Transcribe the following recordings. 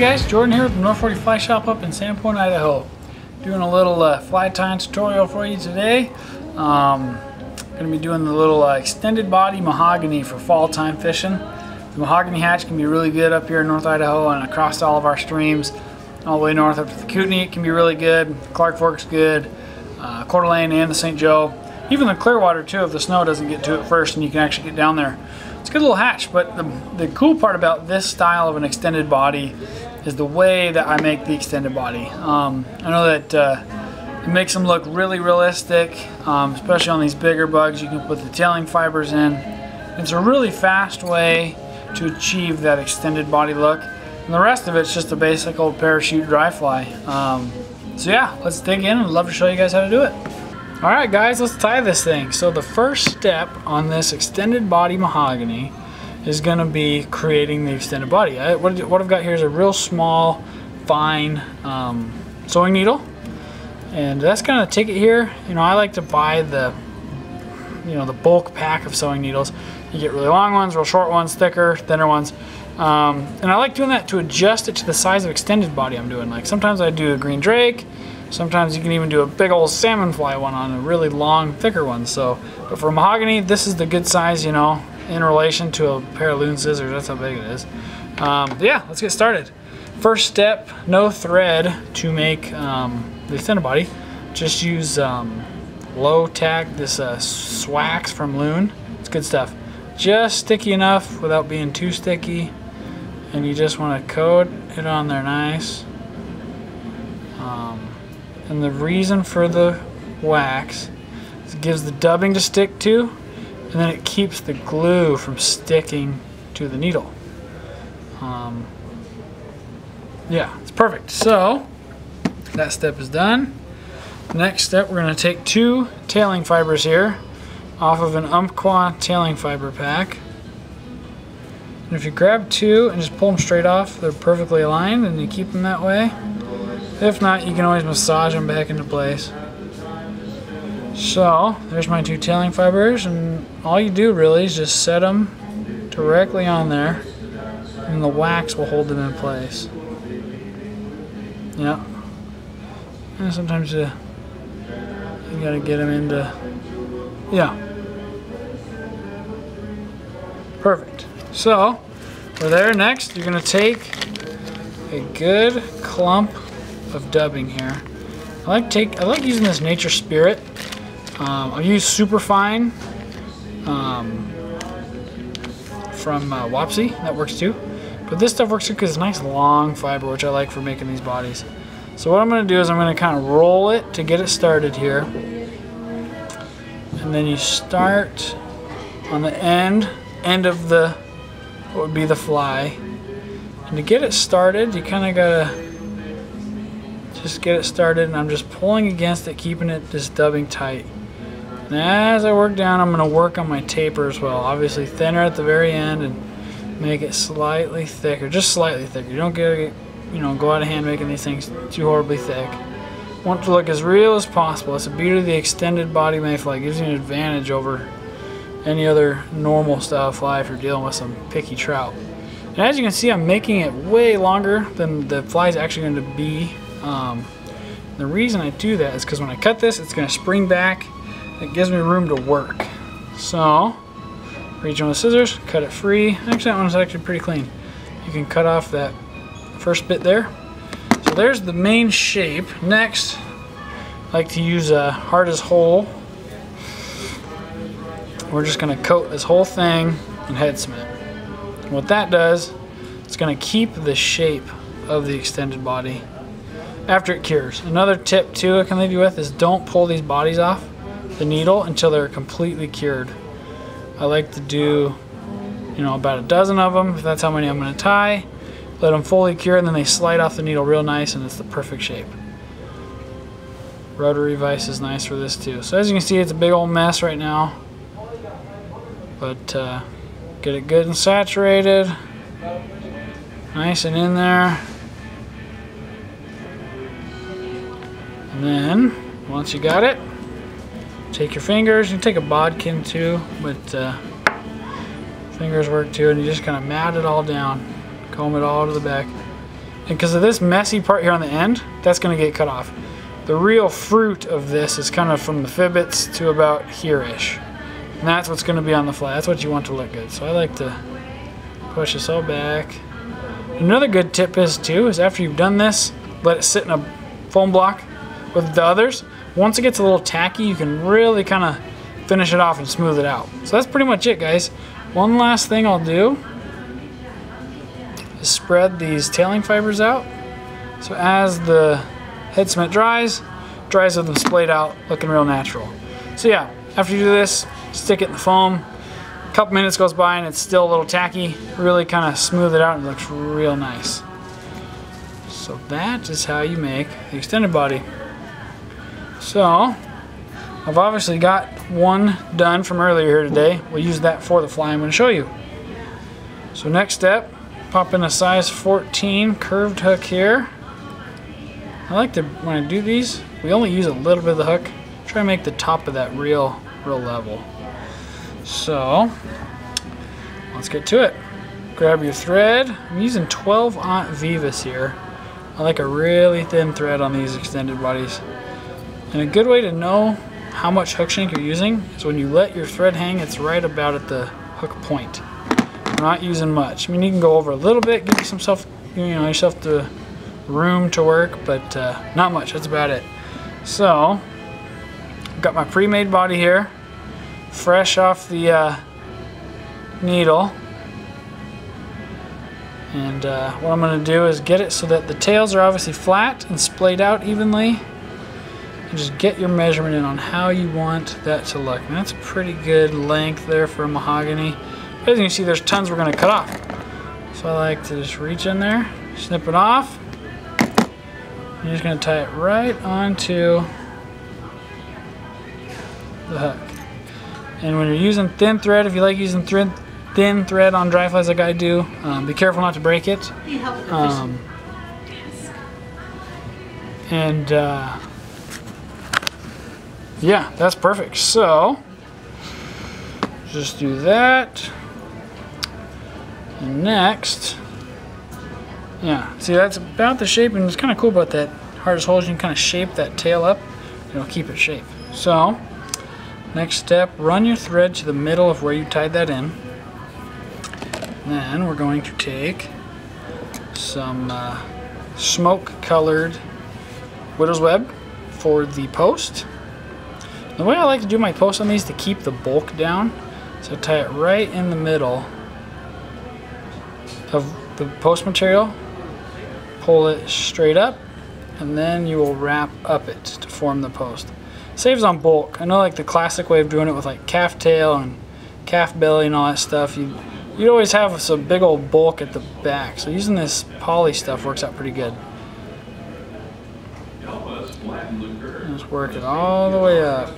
guys, Jordan here with the North 40 Fly Shop up in Sandpoint, Idaho. Doing a little fly tying tutorial for you today. Going to be doing the little extended body mahogany for fall time fishing. The mahogany hatch can be really good up here in North Idaho and across all of our streams. All the way north up to the Kootenai, it can be really good. Clark Fork's good. Coeur d'Alene and the St. Joe. Even the Clearwater too, if the snow doesn't get to it first and you can actually get down there. It's a good little hatch, but the cool part about this style of an extended body is the way that I make the extended body. I know that it makes them look really realistic, especially on these bigger bugs. You can put the tailing fibers in. It's a really fast way to achieve that extended body look. And the rest of it's just a basic old parachute dry fly. So yeah, let's dig in. I'd love to show you guys how to do it. Alright guys, let's tie this thing. So the first step on this extended body mahogany is going to be creating the extended body. What I've got here is a real small, fine sewing needle. And that's going to take it here. You know, I like to buy the bulk pack of sewing needles. You get really long ones, real short ones, thicker, thinner ones. And I like doing that to adjust it to the size of extended body I'm doing. Like sometimes I do a green drake. Sometimes you can even do a big old salmon fly one on a really long, thicker one. So, but for mahogany, this is the good size, you know, in relation to a pair of loon scissors. That's how big it is. Yeah, let's get started. First step, no thread to make the extended body. Just use low tack, this swax from Loon. It's good stuff. Just sticky enough without being too sticky. And you just want to coat it on there nice. And the reason for the wax is it gives the dubbing to stick to, and then it keeps the glue from sticking to the needle. Yeah, it's perfect. So that step is done. Next step, we're going to take 2 tailing fibers here off of an Umpqua tailing fiber pack. And if you grab 2 and just pull them straight off, they're perfectly aligned and you keep them that way. If not, you can always massage them back into place. So, there's my 2 tailing fibers, and all you do really is just set them directly on there, and the wax will hold them in place. Yeah. And sometimes you gotta get them into, yeah. Perfect. So, we're there. Next, you're gonna take a good clump of dubbing here. I like using this Nature Spirit. I'll use Superfine from Wapsi. That works too. But this stuff works too because it's nice long fiber, which I like for making these bodies. So what I'm going to do is I'm going to kind of roll it to get it started here. And then you start on the end of the what would be the fly. And to get it started, you kind of gotta just get it started, and I'm just pulling against it, keeping it just dubbing tight. And as I work down, I'm going to work on my taper as well. Obviously thinner at the very end and make it slightly thicker, just slightly thicker. You don't get, go out of hand making these things too horribly thick. Want it to look as real as possible. It's the beauty of the extended body mayfly. It gives you an advantage over any other normal style fly if you're dealing with some picky trout. And as you can see, I'm making it way longer than the fly is actually going to be. The reason I do that is because when I cut this, it's going to spring back. It gives me room to work. So, reach on the scissors, cut it free. Actually, that one's actually pretty clean. You can cut off that first bit there. So there's the main shape. Next, I like to use a hard as whole. We're just going to coat this whole thing in head cement. And what that does, it's going to keep the shape of the extended body after it cures. Another tip too I can leave you with is don't pull these bodies off the needle until they're completely cured. I like to do, about a dozen of them, if that's how many I'm going to tie. Let them fully cure, and then they slide off the needle real nice, and it's the perfect shape. Rotary vise is nice for this too. So as you can see, it's a big old mess right now, but get it good and saturated, nice and in there. And then, once you got it, take your fingers. You can take a bodkin too, but fingers work too, and you just kind of mat it all down, comb it all to the back. And because of this messy part here on the end, that's going to get cut off. The real fruit of this is kind of from the fibbits to about here-ish. And that's what's going to be on the fly. That's what you want to look good. So I like to push this all back. Another good tip is too, is after you've done this, let it sit in a foam block with the others. Once it gets a little tacky, you can really kind of finish it off and smooth it out. So that's pretty much it, guys. One last thing I'll do is spread these tailing fibers out. So as the head cement dries with them splayed out, looking real natural. So yeah, after you do this, stick it in the foam. A couple minutes goes by and it's still a little tacky. Really kind of smooth it out and it looks real nice. So that is how you make the extended body. So I've obviously got one done from earlier here today. We'll use that for the fly I'm going to show you. So next step, pop in a size 14 curved hook here. I like to, when I do these, we only use a little bit of the hook. Try to make the top of that real level. So let's get to it. Grab your thread. I'm using 12-aught Vivas here. I like a really thin thread on these extended bodies. And a good way to know how much hook shank you're using is when you let your thread hang, it's right about at the hook point. I'm not using much. I mean, you can go over a little bit, give yourself the room to work, but not much. That's about it. So I've got my pre-made body here, fresh off the needle. And what I'm going to do is get it so that the tails are obviously flat and splayed out evenly. And just get your measurement in on how you want that to look. And that's a pretty good length there for a mahogany. But as you can see, there's tons we're going to cut off. So I like to just reach in there, snip it off. You're just going to tie it right onto the hook. And when you're using thin thread, if you like using thin thread on dry flies like I do, be careful not to break it. Yeah, that's perfect. So just do that. And next, yeah, see, that's about the shape, and it's kind of cool about that hardest holes. You can kind of shape that tail up, and it'll keep it shape. So next step, run your thread to the middle of where you tied that in. Then we're going to take some smoke colored widow's web for the post. The way I like to do my post on these to keep the bulk down, so tie it right in the middle of the post material, pull it straight up, and then you will wrap up it to form the post. Saves on bulk. I know, like the classic way of doing it with like calf tail and calf belly and all that stuff, you'd always have some big old bulk at the back. So using this poly stuff works out pretty good. Just work it all the way up.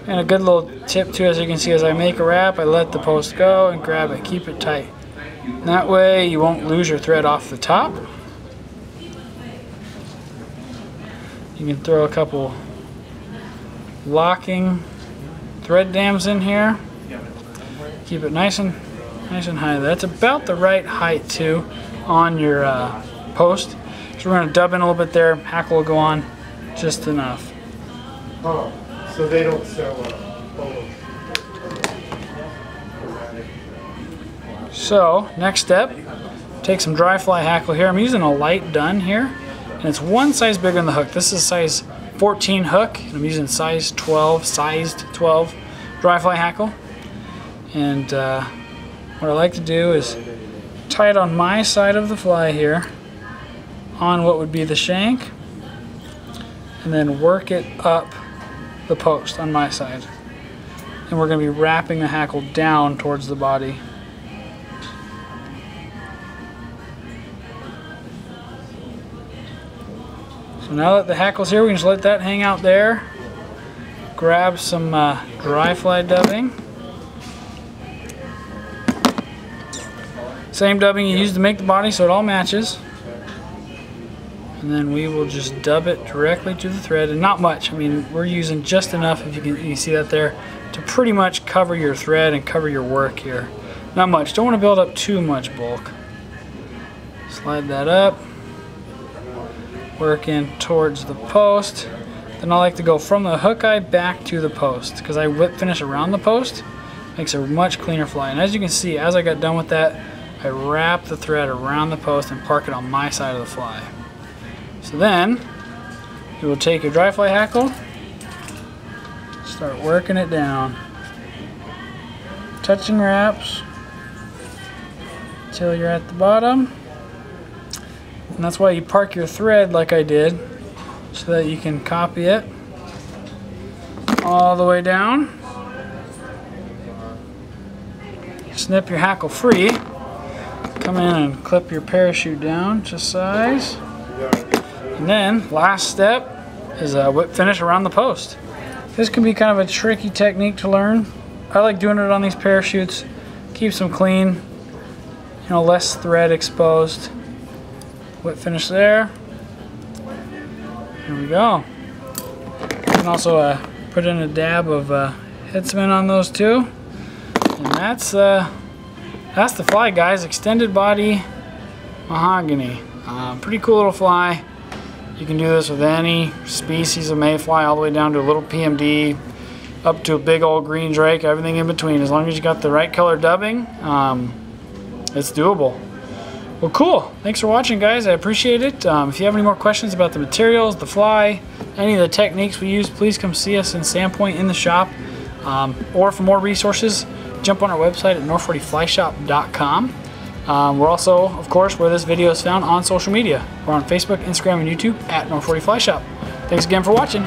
And a good little tip too, as you can see, as I make a wrap, I let the post go and grab it, keep it tight. And that way you won't lose your thread off the top. You can throw a couple locking thread dams in here. Keep it nice and high. That's about the right height too on your post. So we're going to dub in a little bit there. Hackle will go on just enough. Oh, so they don't sell polos. So next step, take some dry fly hackle here. I'm using a light dun here, and it's one size bigger than the hook. This is size 14 hook, and I'm using sized 12 dry fly hackle. And what I like to do is tie it on my side of the fly here, on what would be the shank, and then work it up the post on my side. And we're going to be wrapping the hackle down towards the body. So now that the hackle's here, we can just let that hang out there. Grab some dry fly dubbing. Same dubbing you used to make the body, so it all matches. And then we will just dub it directly to the thread, and not much. I mean, we're using just enough, if you see that there, to pretty much cover your thread and cover your work here. Not much. Don't want to build up too much bulk. Slide that up, work in towards the post. Then I like to go from the hook eye back to the post because I whip finish around the post. Makes a much cleaner fly. And as you can see, as I got done with that, I wrap the thread around the post and park it on my side of the fly. So then you will take your dry fly hackle, start working it down, touching wraps until you're at the bottom. And that's why you park your thread like I did, so that you can copy it all the way down. Snip your hackle free. Come in and clip your parachute down to size. And then last step is a whip finish around the post. This can be kind of a tricky technique to learn. I like doing it on these parachutes. Keeps them clean, you know, less thread exposed. Whip finish there. There we go. You can also put in a dab of head cement on those too. And that's the fly, guys. Extended body mahogany. Pretty cool little fly. You can do this with any species of mayfly, all the way down to a little PMD, up to a big old green drake, everything in between. As long as you got the right color dubbing, it's doable. Well, cool. Thanks for watching, guys. I appreciate it. If you have any more questions about the materials, the fly, any of the techniques we use, please come see us in Sandpoint in the shop. Or for more resources, jump on our website at north40flyshop.com. We're also, of course, where this video is found, on social media. We're on Facebook, Instagram, and YouTube at North40Flyshop. Thanks again for watching.